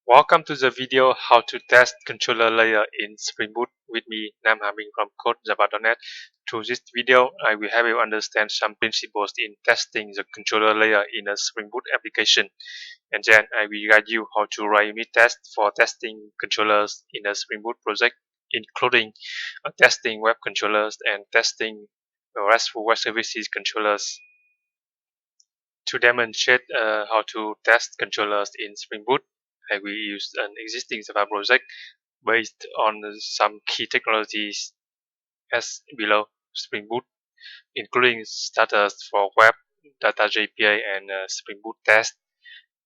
Welcome to the video how to test controller layer in Spring Boot with me, Nam Haming from CodeJava.net. Through this video, I will help you understand some principles in testing the controller layer in a Spring Boot application. And then I will guide you how to write unit tests for testing controllers in a Spring Boot project, including testing web controllers and testing RESTful web services controllers. To demonstrate how to test controllers in Spring Boot, I will use an existing Java project based on some key technologies as below: Spring Boot, including status for web, data JPA, and Spring Boot test,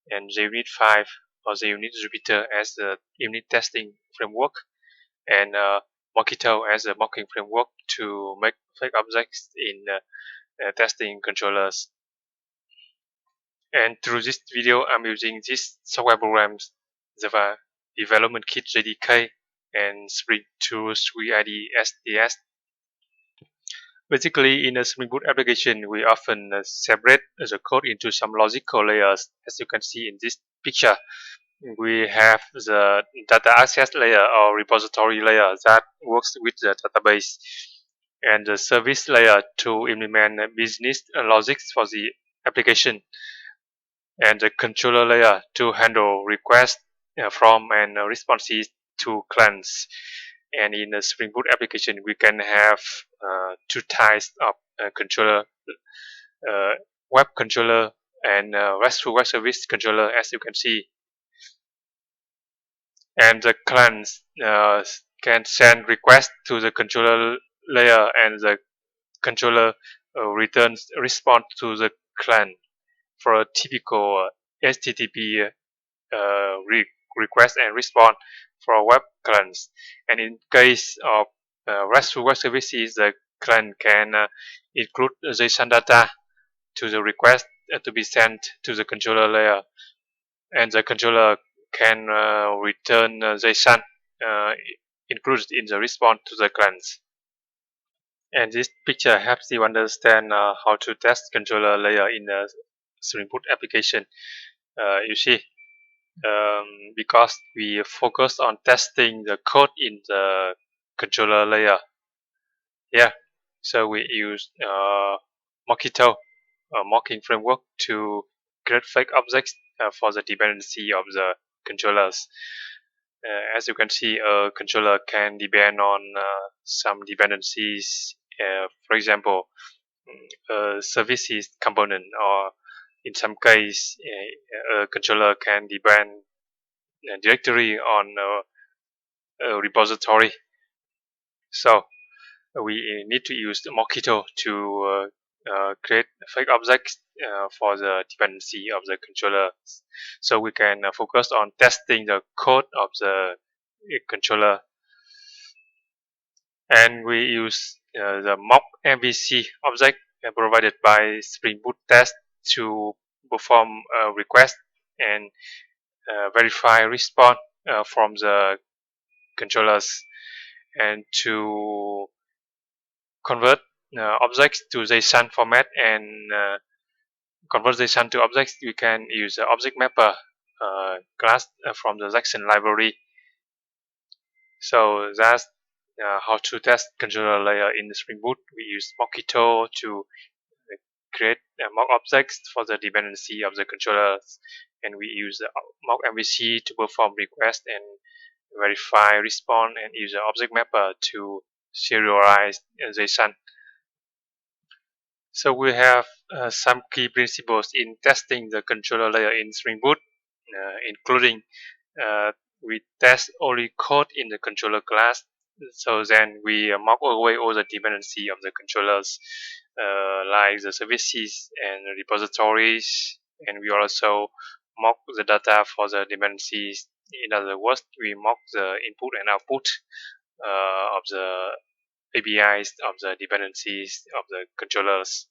and JUnit 5 or JUnit Jupiter as the unit testing framework, and Mockito as a mocking framework to make fake objects in testing controllers. And through this video, I'm using these software programs: Java Development Kit JDK and Spring Tools 3ID SDS. Basically, in a Spring Boot application, we often separate the code into some logical layers. As you can see in this picture, we have the data access layer or repository layer that works with the database, and the service layer to implement business logics for the application, and the controller layer to handle requests from and responses to clients. And in a Spring Boot application, we can have two types of controller: web controller and RESTful web service controller, as you can see. And the clients can send requests to the controller layer, and the controller returns response to the client for a typical HTTP request and response for web clients. And in case of RESTful web services, the client can include JSON data to the request to be sent to the controller layer, and the controller can return JSON included in the response to the clients. And this picture helps you understand how to test controller layer in a Spring Boot application. You see, because we focus on testing the code in the controller layer. Yeah, so we use Mockito, a mocking framework, to create fake objects for the dependency of the controllers. As you can see, a controller can depend on some dependencies. For example, services component, or in some case, a controller can depend directory on a repository. So we need to use the Mockito to create fake objects for the dependency of the controller. So we can focus on testing the code of the controller. And we use the mock MVC object provided by Spring Boot Test to perform a request and verify response from the controllers, and to convert objects to JSON format and convert JSON to objects. We can use the object mapper class from the JSON library. So that's how to test controller layer in the Spring Boot. We use Mockito to create mock objects for the dependency of the controllers, and we use the mock MVC to perform request and verify response, and use the object mapper to serialize JSON. So we have some key principles in testing the controller layer in Spring Boot, including we test only code in the controller class. So then we mock away all the dependency of the controllers, like the services and repositories, and we also mock the data for the dependencies. In other words, we mock the input and output of the APIs of the dependencies of the controllers.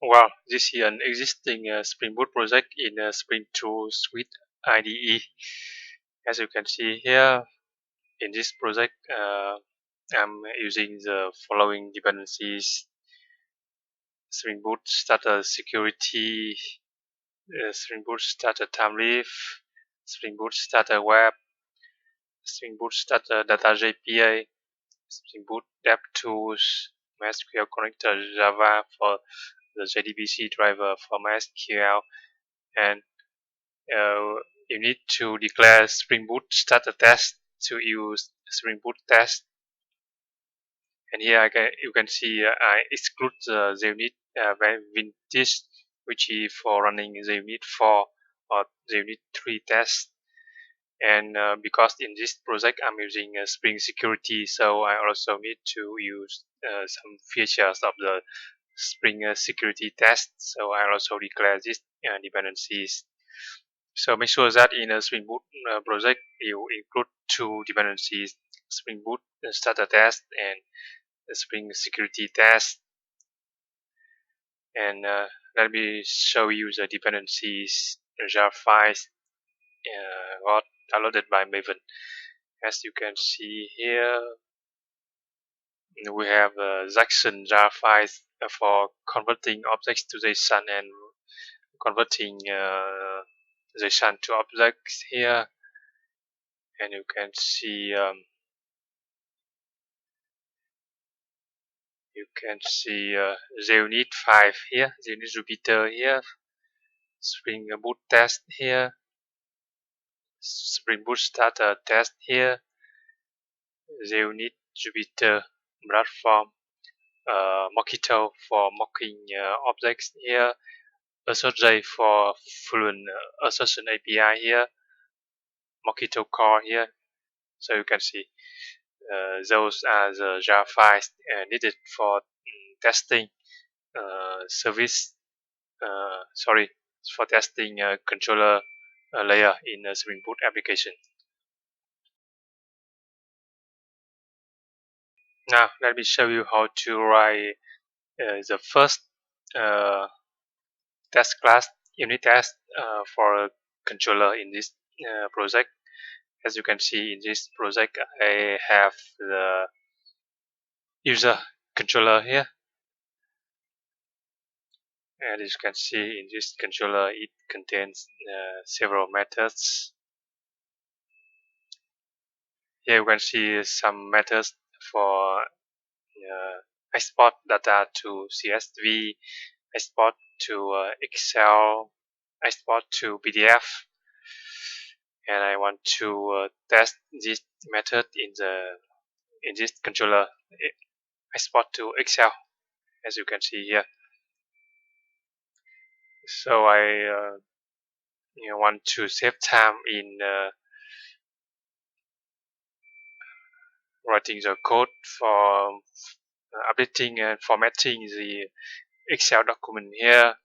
Well, this is an existing Spring Boot project in Spring Tools Suite IDE. As you can see here, in this project, I'm using the following dependencies: Spring Boot Starter Security, Spring Boot Starter Timeleaf, Spring Boot Starter Web, Spring Boot Starter Data API, Spring Boot DevTools, MySQL Connector Java for the JDBC driver for MySQL, and you need to declare Spring Boot Starter Test to use Spring Boot Test. And here you can see I exclude the JUnit vintage, which is for running the JUnit 4 or the JUnit 3 test. And because in this project I'm using Spring Security, so I also need to use some features of the Spring Security test. So I also declare these dependencies. So make sure that in a Spring Boot project you include two dependencies: Spring Boot Starter Test and Spring Security Test. And let me show you the dependencies jar files got downloaded by Maven. As you can see here, we have JSON jar files for converting objects to JSON and converting JSON to objects here. And you can see JUnit 5 here, JUnit Jupiter here, Spring Boot Test here, Spring Boot Starter Test here, JUnit Jupiter platform, Mockito for mocking objects here, AssertJ for fluent assertion API here, Mockito core here. So you can see those are the jar files needed for testing service. For testing controller layer in a Spring Boot application. Now let me show you how to write the first test class unit test for a controller in this project. As you can see in this project, I have the user controller here, and as you can see in this controller, it contains several methods. Here you can see some methods for export data to CSV, export to Excel, export to PDF, and I want to test this method in this controller. Export to Excel, as you can see here. So I want to save time in writing the code for updating and formatting the Excel document here.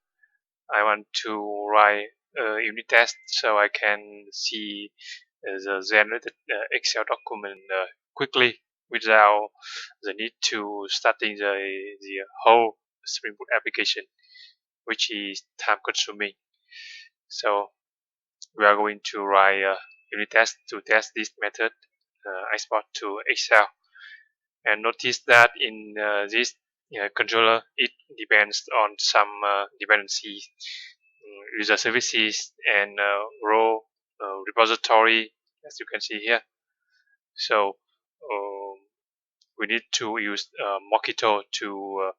I want to write a unit test so I can see the generated Excel document quickly without the need to starting the whole Spring Boot application, which is time consuming. So we are going to write a unit test to test this method, export to Excel. And notice that in this controller, it depends on some dependencies, user services, and row repository, as you can see here. So we need to use Mockito to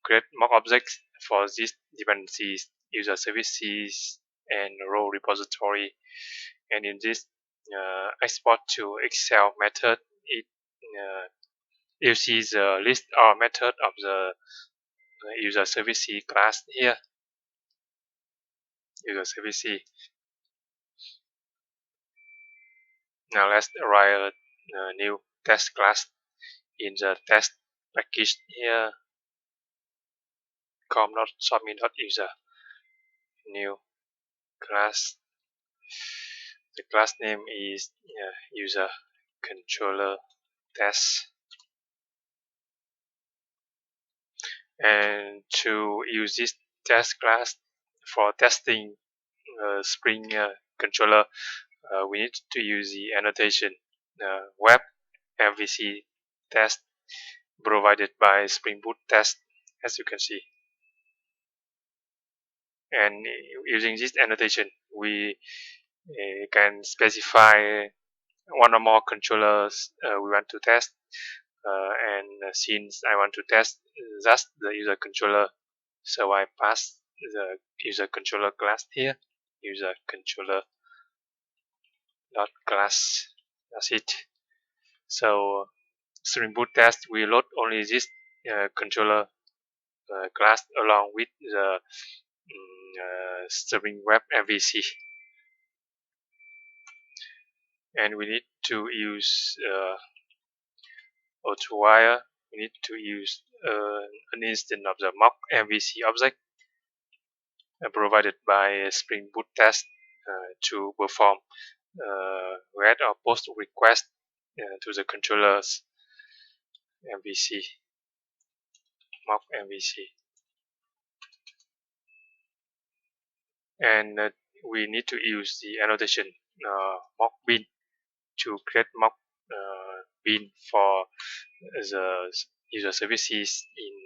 create mock objects for these dependencies, user services, and row repository. And in this export to Excel method, it uses the list or method of the user service class here. User service. Now let's write a new test class in the test package here. com.submit.user new class. The class name is user controller test. And to use this test class for testing Spring controller, we need to use the annotation web MVC test provided by Spring Boot Test, as you can see. And using this annotation, we can specify one or more controllers we want to test. And since I want to test just the user controller, so I pass the user controller class here, user controller dot class. That's it. So Spring Boot test will load only this controller class along with the Spring Web MVC, and we need to use AutoWire. We need to use an instance of the mock MVC object provided by Spring Boot test to perform read or post request to the controller's MVC, mock MVC. And we need to use the annotation mock bin to create mock bin for the user services in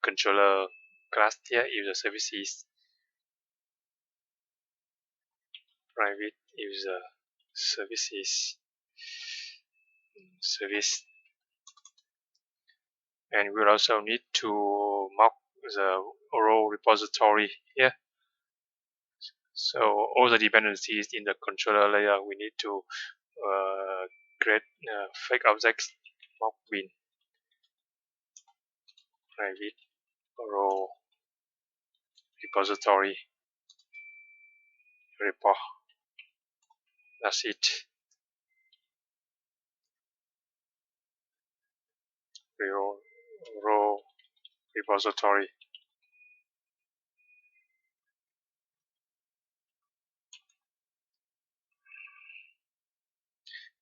controller class here, user services, private user services, service. And we'll also need to mock the row repository here. So all the dependencies in the controller layer, we need to create fake objects, mock bin, private row repository repo. That's it. Row repository.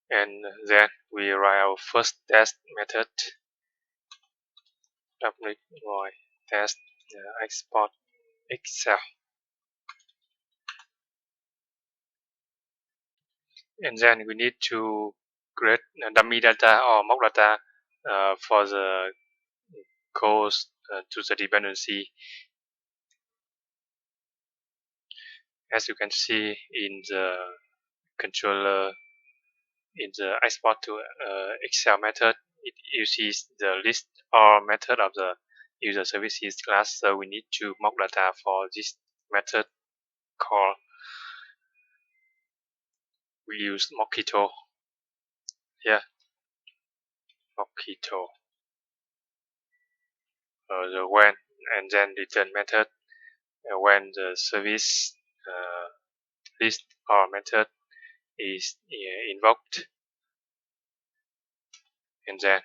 And then we write our first test method, public void test export Excel. And then we need to create dummy data or mock data for the calls to the dependency. As you can see in the controller, in the export to Excel method, it uses the list or method of the user services class. So we need to mock data for this method call. We use Mockito here. Mockito. The when and then return method when the service list or method is invoked, and then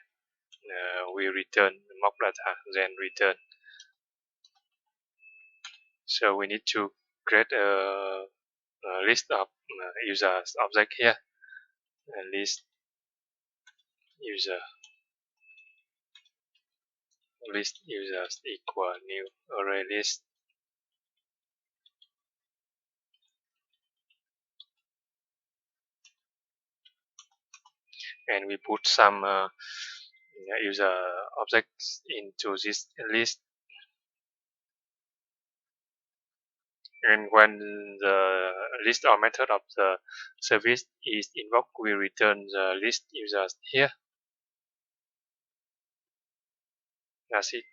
we return mock data, then return. So we need to create a list of users object here, and list user, list users equal new array list. And we put some user objects into this list. And when the list or method of the service is invoked, we return the list users here. That's it.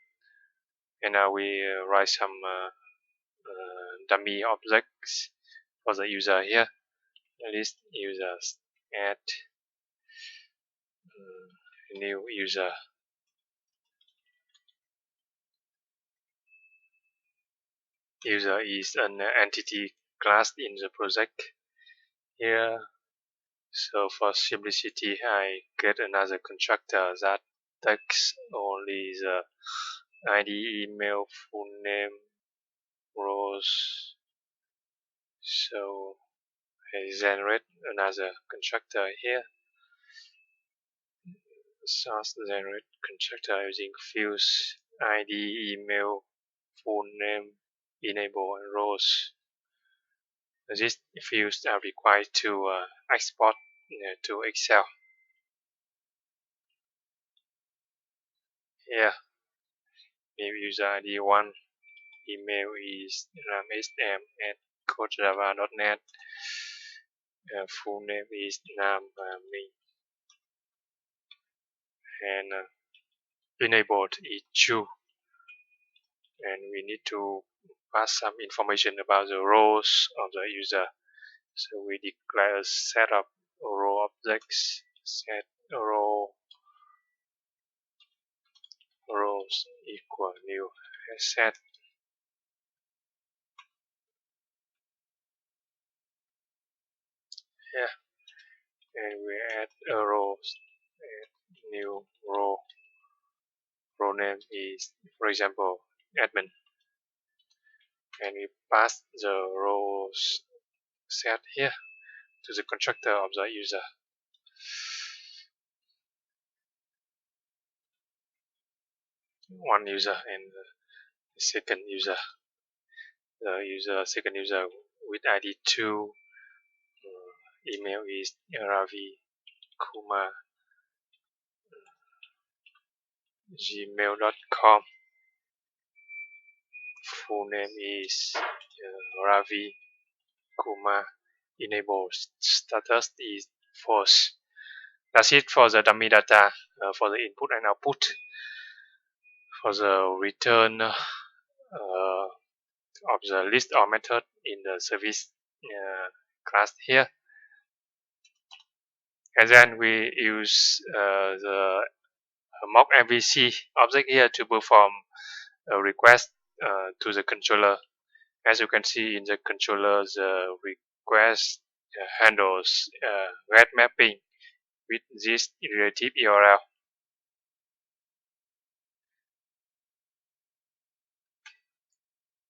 And now we write some dummy objects for the user here. List users, add new user. User is an entity class in the project here. So for simplicity, I get another constructor that takes only the ID, email, full name, rows. So I generate another constructor here. Source generate constructor using fields ID, email, full name, enable, and rows. These fields are required to export to Excel. Here, maybe user ID 1, email is ramsm@codejava.net. Full name is Nam Ming, and enabled is true. And we need to pass some information about the roles of the user. So we declare a set of row objects, set rows equal new set. Yeah, and we add a rows, add new row. Row name is, for example, admin, and we pass the rows set here to the constructor of the user. One user and the second user. Second user with ID 2. Email is Ravi Kumar gmail.com. Full name is Ravi Kumar. Enable status is false. That's it for the dummy data, for the input and output. For the return of the list or method in the service class here. And then we use the mock MVC object here to perform a request to the controller. As you can see in the controller, the request handles get mapping with this relative URL.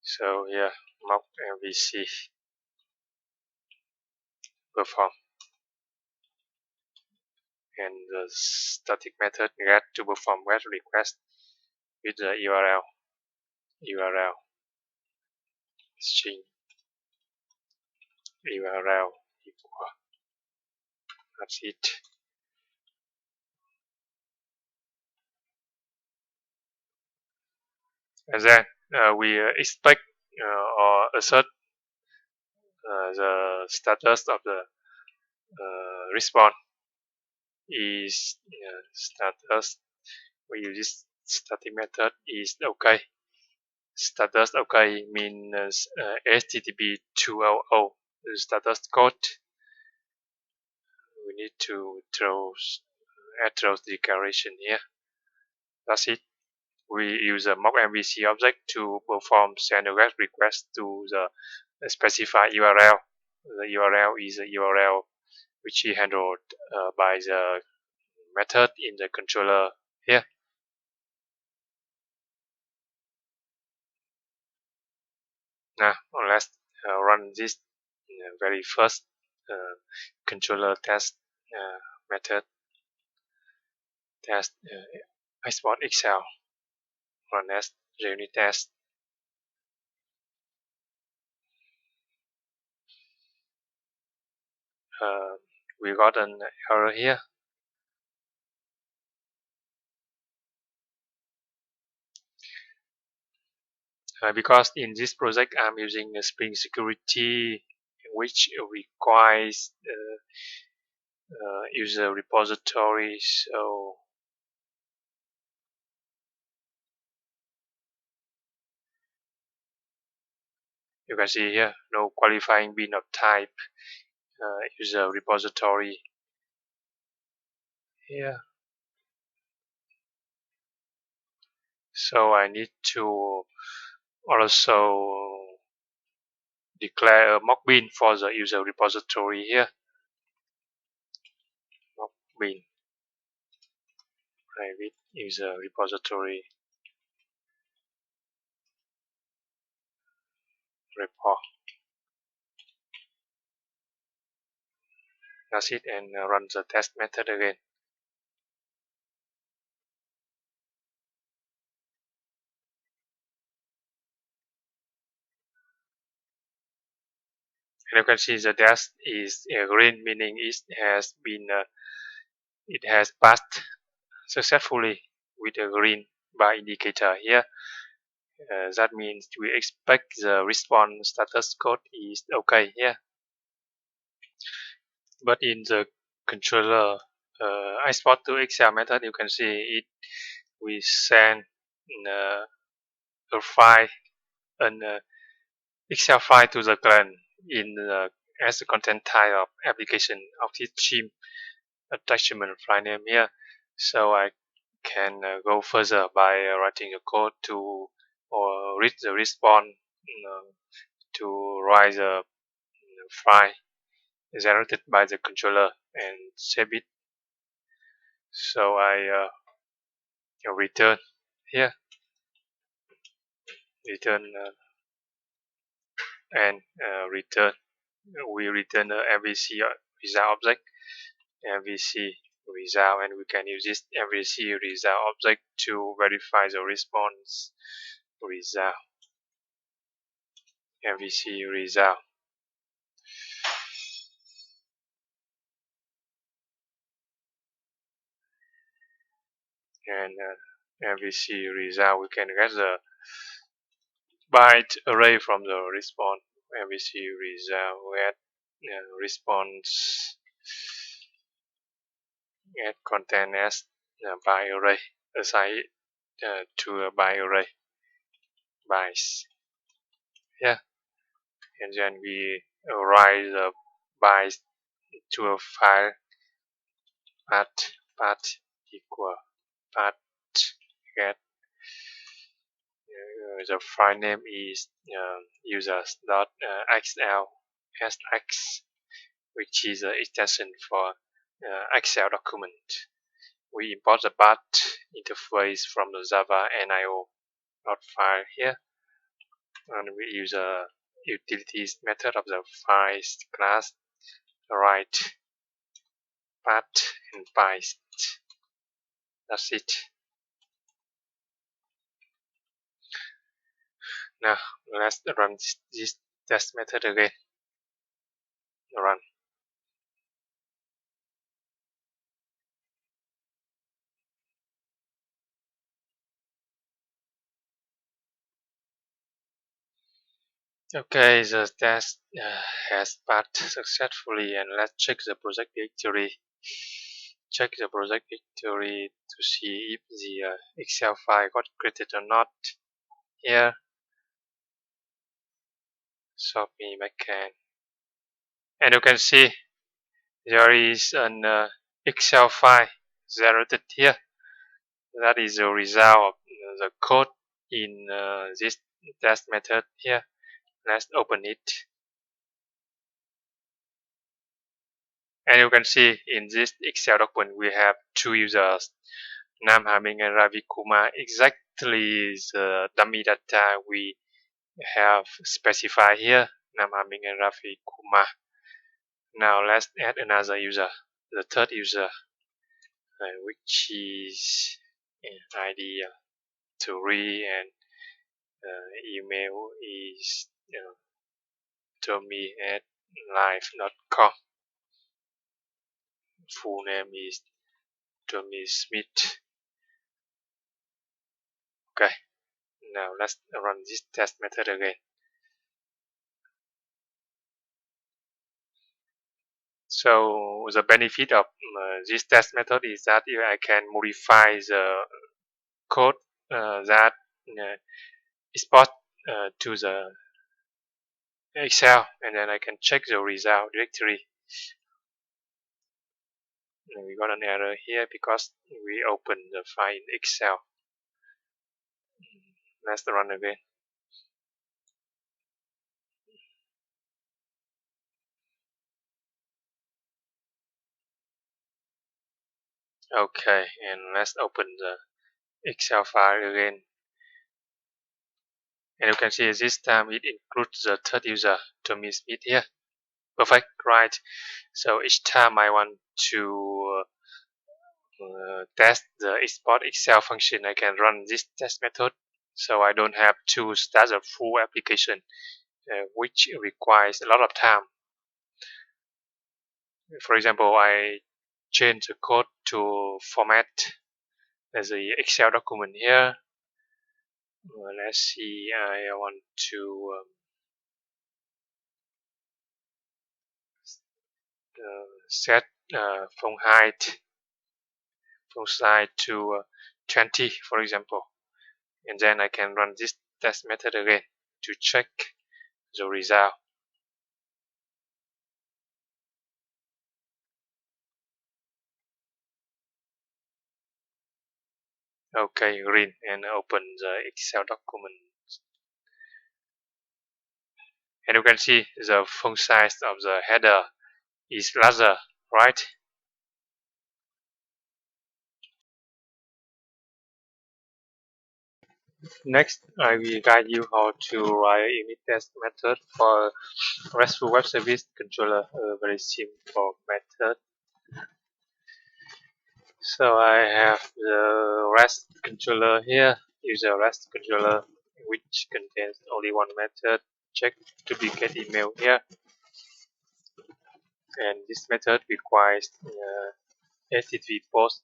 So here, mock MVC perform, and the static method get to perform get request with the URL string URL equal. That's it. And then we expect or assert the status of the response is status. We use this static method is okay. Status okay means HTTP 2.0 status code. We need to add those declaration here. That's it. We use a mock MVC object to perform send a GET request to the specified URL. The URL is a URL which is handled by the method in the controller here. Now let's run this very first controller test method. Test export Excel. Run as JUnit test. We got an error here. Because in this project I'm using a Spring Security, which requires user repository. So you can see here no qualifying bin of type user repository here. So I need to also declare a mock bin for the user repository here. Mock bin private user repository report. That's it, and run the test method again. And you can see the dash is green, meaning it has passed successfully with a green bar indicator here. That means we expect the response status code is okay here. But in the controller export to Excel method, you can see it we send a file, an Excel file to the client in as the content type of application of this theme attachment file name here. So I can go further by writing a code to or read the response to write the file generated by the controller and save it. So I return here, return and return. We return the MVC result object, MVC result, and we can use this MVC result object to verify the response result. MVC result. And MVC result, we can get the byte array from the response. MVC result, we add response, add content as byte array, assign it to a byte array, bytes. Yeah, and then we write the bytes to a file path equal path get. The file name is users.xlsx, which is an extension for Excel document. We import the path interface from the Java NIO file here, and we use a utilities method of the files class, write path and paste. That's it. Now let's run this test method again. Run. Okay, the test has passed successfully, and let's check the project directory. Check the project directory to see if the Excel file got created or not. Here, Shopee backend, and you can see there is an Excel file generated here. That is the result of the code in this test method here. Let's open it. And you can see in this Excel document we have two users, Nam Haming and Ravi Kumar, exactly the dummy data we have specified here, Nam Haming and Ravi Kumar. Now let's add another user, the third user, which is ID 3 and email is tommy@live.com. Full name is Tommy Smith. Okay, now let's run this test method again. So the benefit of this test method is that I can modify the code that export to the Excel, and then I can check the result directory. And we got an error here because we opened the file in Excel. Let's run again. Okay, and let's open the Excel file again. And you can see this time it includes the third user, Tommy Smith here. Perfect, right? So each time I want to test the export Excel function, I can run this test method. So I don't have to start a full application, which requires a lot of time. For example, I change the code to format as a Excel document here. Let's see, I want to set font height, font size to 20, for example, and then I can run this test method again to check the result. Okay, green, and open the Excel document. And you can see the font size of the header is larger, right? Next, I will guide you how to write a unit test method for RESTful web service controller, a very simple method. So I have the REST controller here, user REST controller, which contains only one method, check duplicate email here. And this method requires HTTP post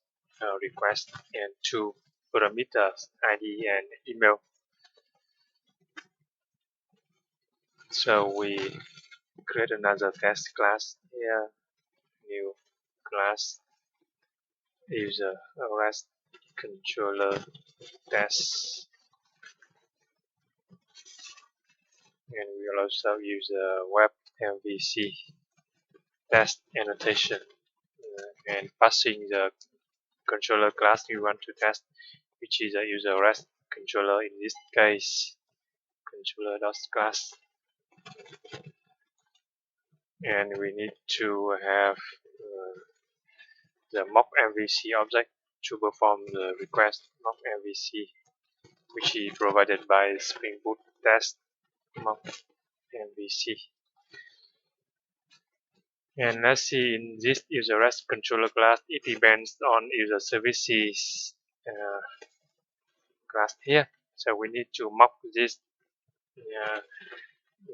request and two parameters, ID and email. So we create another test class here, new class, user REST controller test, and we will also use a web MVC test annotation and passing the controller class we want to test, which is a user REST controller in this case, controller.class. And we need to have the mock MVC object to perform the request mock MVC, which is provided by Spring Boot Test mock MVC. And let's see, in this user REST controller class, it depends on user services class here. So we need to mock this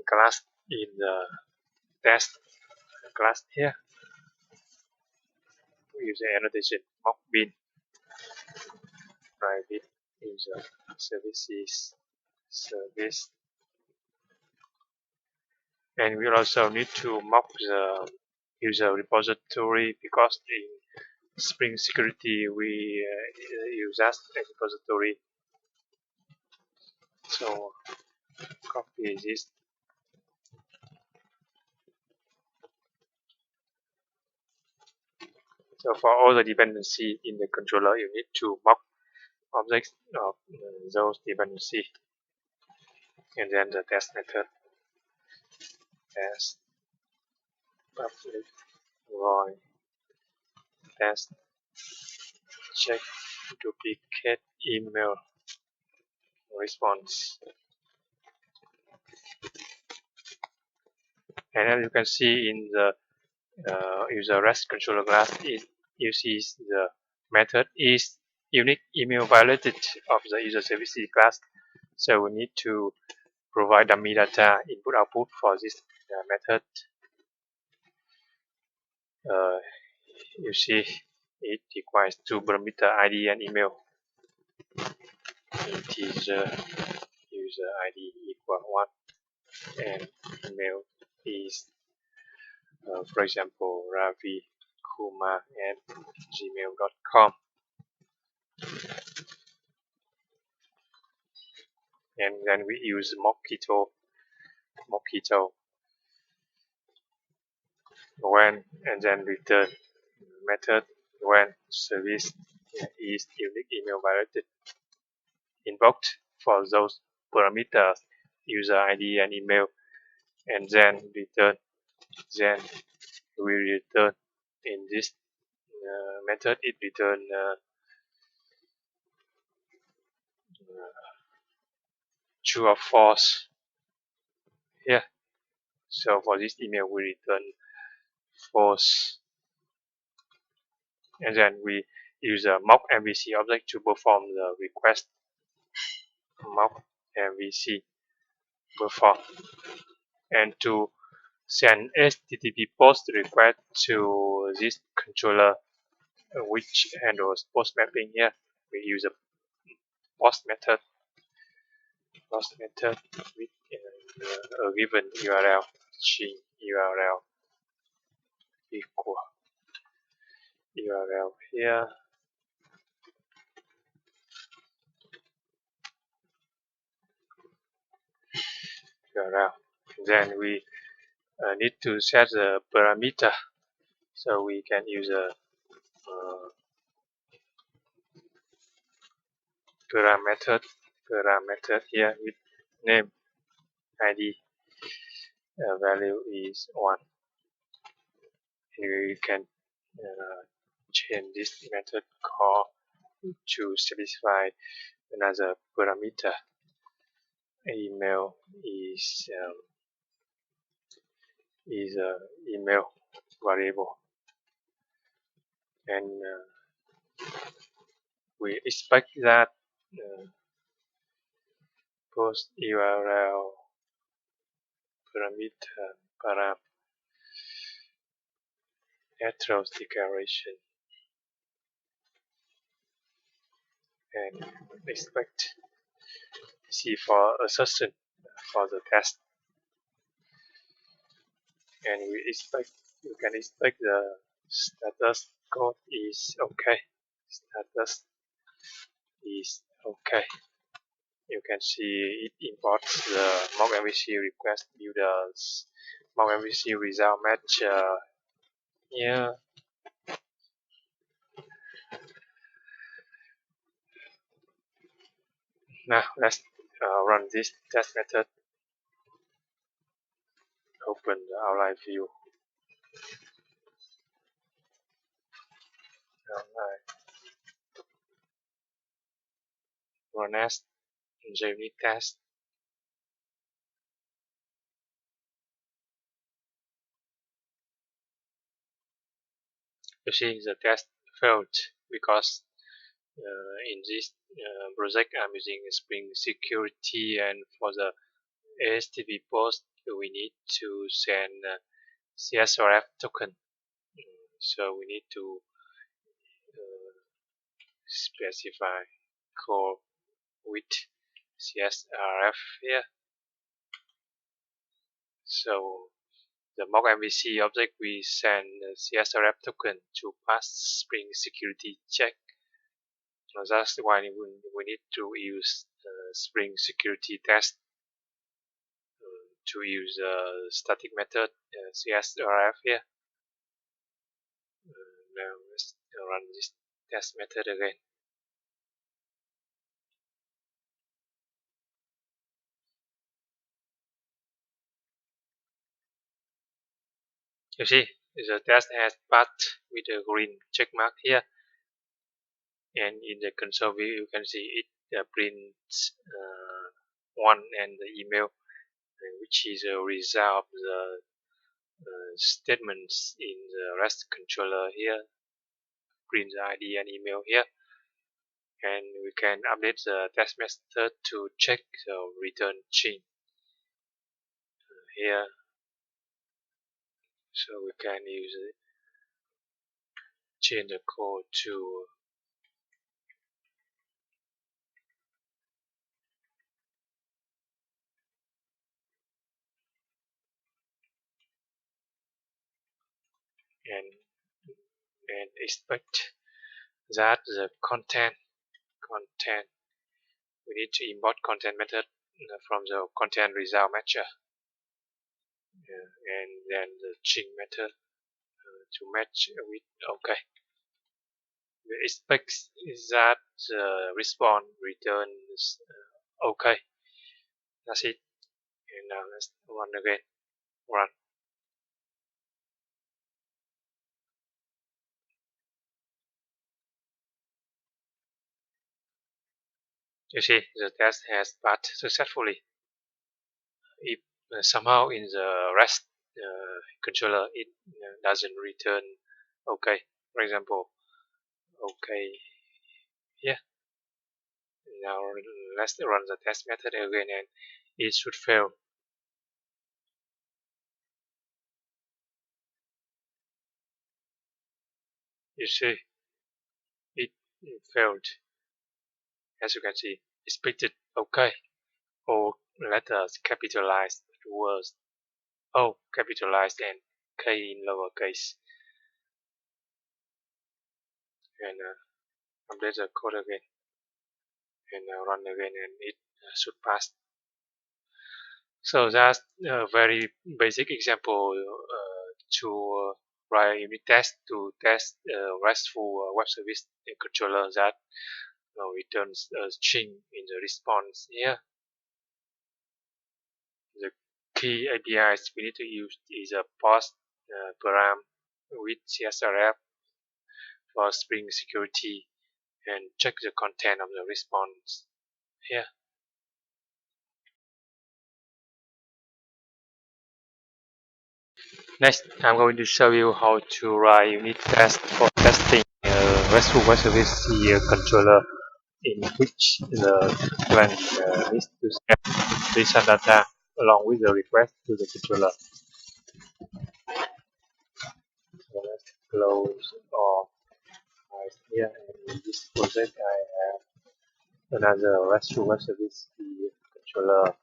class in the test class here. We use the annotation mock bin private user services service. And we also need to mock the user repository, because in Spring Security we use that as repository. So copy this. So for all the dependencies in the controller, you need to mock objects of those dependencies, and then the test method test public void test check duplicate email response. And as you can see in the user REST controller class, it uses the method is unique email violated of the user services class. So we need to provide dummy data input output for this method. You see it requires two parameter ID and email. Integer user ID equal 1 and email is for example Ravi Kumar at gmail.com. And then we use Mockito when, and then return method when service is unique email violated invoked for those parameters user ID and email, and then return. Then we return in this method, it return true or false here. So for this email we return false, and then we use a mock MVC object to perform the request mock MVC perform, and to send HTTP post request to this controller which handles post mapping here. We use a post method. lost method with a given URL, string URL equal URL here, URL. Then we need to set the parameter, so we can use a parameter here with name ID. Value is 1, and we can change this method call to specify another parameter. Email is a email variable, and we expect that post URL parameter param address declaration, and expect C for assertion for the test, and you can expect the status code is okay. Status is okay. You can see it imports the mock MVC request builders, mock MVC result match here. Now let's run this test method. Open the outline view. Run as JUnit test. You see the test failed because in this project I'm using Spring Security, and for the HTTP post we need to send CSRF token. So we need to specify code with CSRF here. So the mock MVC object we send CSRF token to pass Spring Security check. So that's why we need to use Spring Security test to use static method CSRF here. Now let's run this test method again. You see, the test has passed with a green check mark here, and in the console view you can see it prints one and the email, which is a result of the statements in the REST controller here. Print the ID and email here, and we can update the test method to check the return string here. So we can use it, change the code to and expect that the content we need to import content method from the content result matcher, and then the string method to match with okay. We expect that the response returns okay. That's it. And now let's run again. Run. You see, the test has passed successfully. If somehow in the REST controller it doesn't return okay, for example, okay here. Now let's run the test method again, and it should fail. You see, it failed. As you can see, expected okay. O letters capitalized, words O capitalized, and K in lowercase. And update the code again and run again, and it should pass. So that's a very basic example to write a unit test to test RESTful web service controller that returns a string in the response here. The key APIs we need to use is a post param with CSRF for string security, and check the content of the response here. Next, I'm going to show you how to write unit test for testing RESTful web service controller, in which the client needs to send JSON data along with the request to the controller. So let's close or here, and in this project I have another RESTful web service controller,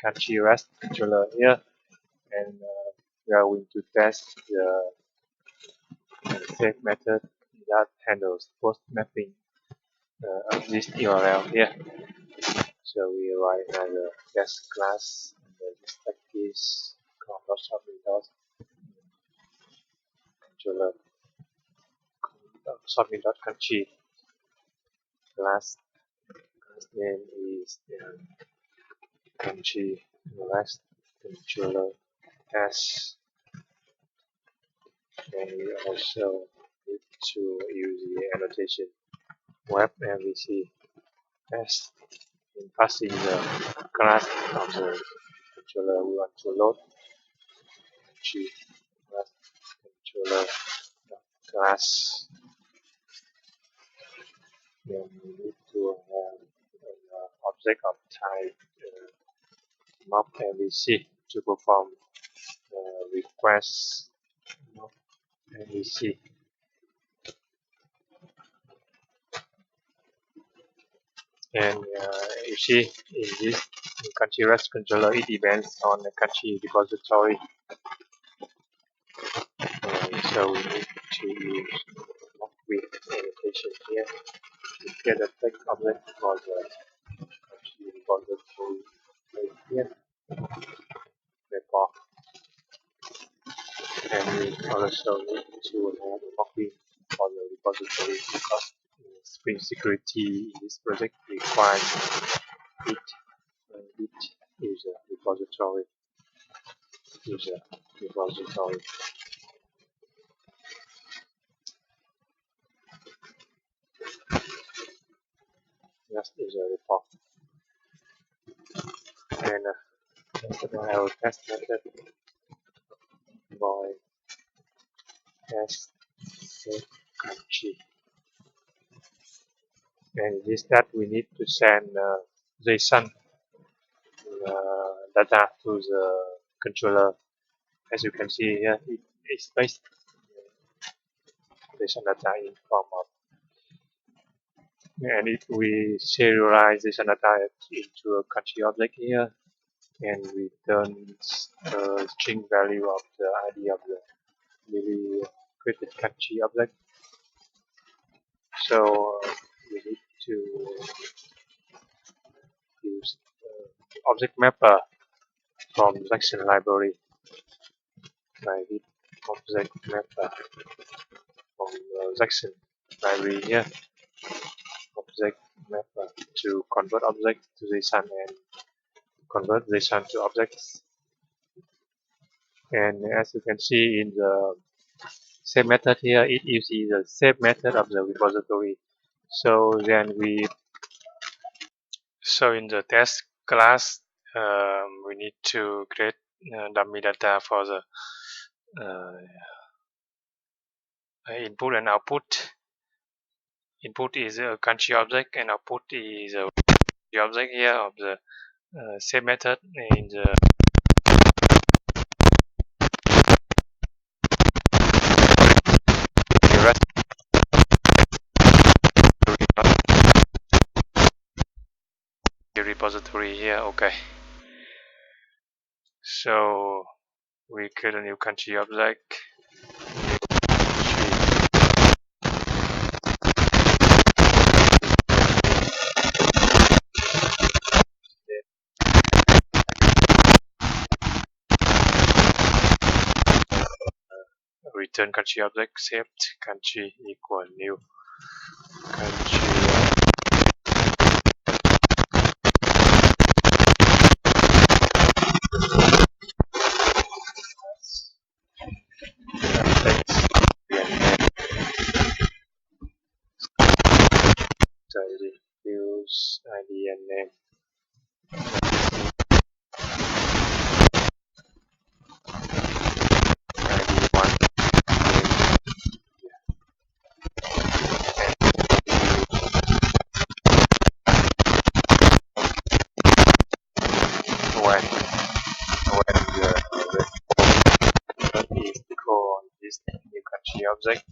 country REST controller here, and we are going to test the save method that handles post mapping of this URL here. So we write another test class, and this like this controller submit.country class name is country REST controller test, and we also need to use the annotation web MVC test in passing the class of the controller we want to load. Country REST controller class. Then we need to have an object of type mock MVC to perform request mock MVC. And you see in this country REST controller, it depends on the country repository. So we need to use mock with annotation here to get a text object for the country repository right here. Report. And we also need to have a mock with for the repository, because Spring security in this project requires it user repository. Just user report. And I will test method by test save country. And this that we need to send JSON data to the controller. As you can see here, it is based JSON data in form of, and if we serialize JSON data into a country object here, and return a string value of the ID of the newly created country object. So we need to use object mapper from JSON library. I need object mapper from JSON library here. Object mapper to convert object to JSON and convert JSON to objects. And as you can see in the save method here, it uses the save method of the repository. So then so in the test class, we need to create dummy data for the input and output. Input is a country object, and output is a object here of the save method in the repository here. Okay, so we create a new country object. Return country object, saved country equal new country. Use ID and name. ID1 when the is equal on this new country object,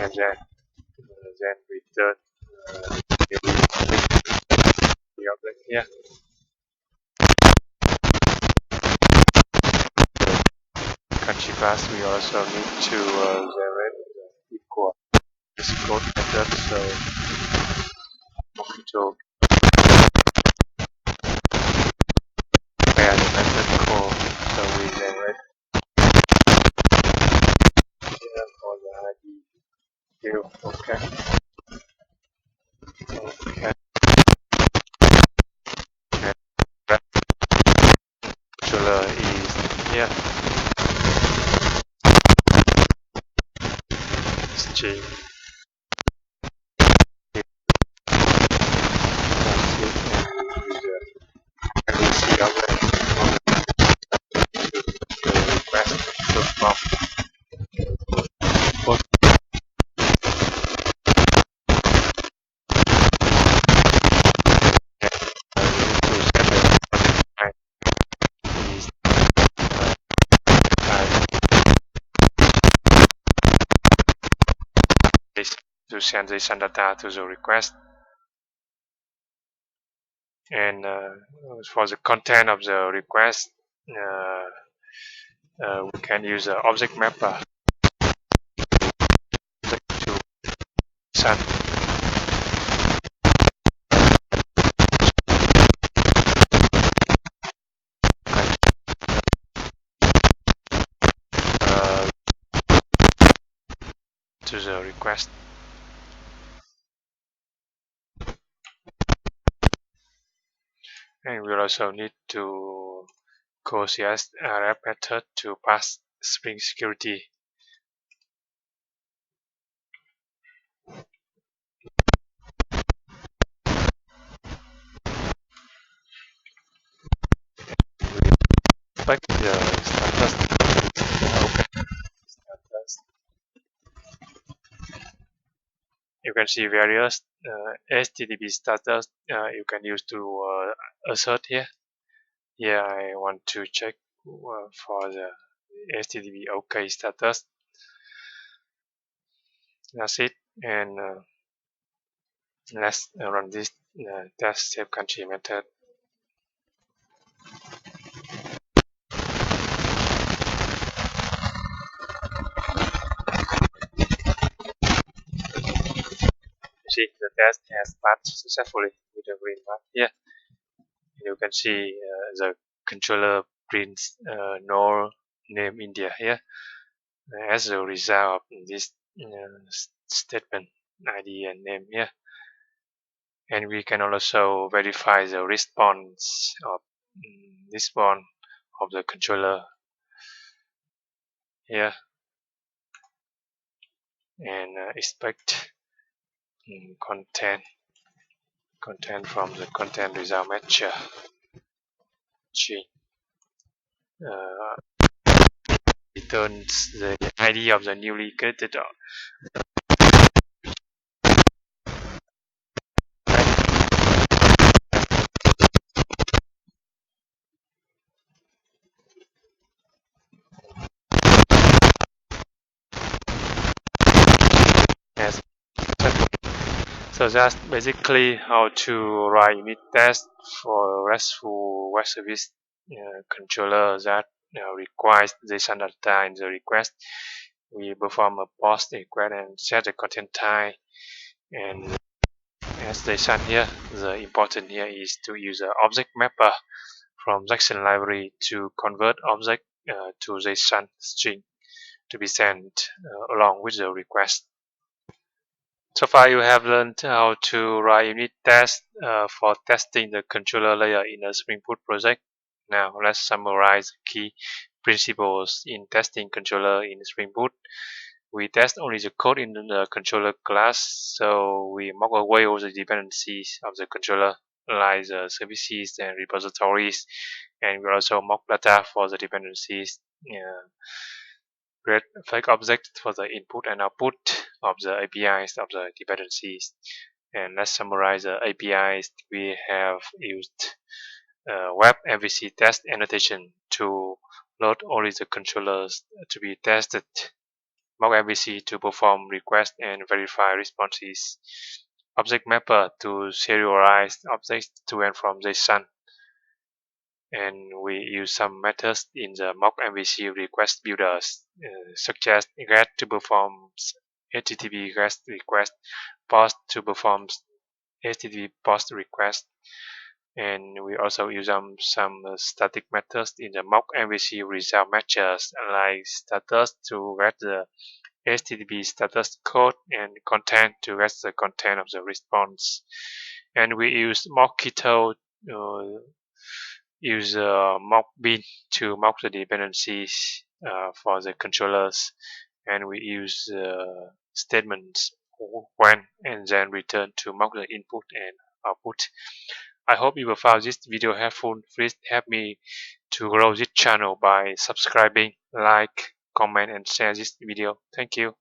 and then return the object here. Country pass we also need to generate equal this code method, so Mockito compare the method call, so we generate here for the ID field. Okay. Okay. Controller is here. String. To send JSON data to the request, and for the content of the request, we can use an object mapper to send to the request. And we'll also need to call CS wrap method to pass string security. Back to the status. You can see various HTTP status you can use to assert here. Here I want to check for the HTTP OK status. That's it, and let's run this test save country method. See, the test has passed successfully with the green mark here. You can see the controller prints no name India here as a result of this statement ID and name here. And we can also verify the response of the controller here, and expect content from the content result matcher. Returns the ID of the newly created So that's basically how to write unit test for RESTful web service controller that requires JSON data in the request. We perform a post request and set the content type. And as JSON here, the important here is to use an object mapper from JSON library to convert object to JSON string to be sent along with the request. So far you have learned how to write unit tests for testing the controller layer in a Spring Boot project. Now let's summarize key principles in testing controller in Spring Boot. We test only the code in the controller class, so we mock away all the dependencies of the controller like the services and repositories, and we also mock data for the dependencies. Create fake objects for the input and output of the APIs of the dependencies. And let's summarize the APIs. We have used web MVC test annotation to load only the controllers to be tested, mock MVC to perform requests and verify responses, object mapper to serialize objects to and from JSON, and we use some methods in the mock MVC request builders, such as get to perform HTTP GET request, post to perform HTTP post request, and we also use some static methods in the mock MVC result matches, like status to get the HTTP status code and content to get the content of the response. And we use Mockito use mock bin to mock the dependencies for the controllers, and we use statements when and then return to mock the input and output. I hope you will find this video helpful. Please help me to grow this channel by subscribing, like, comment, and share this video. Thank you.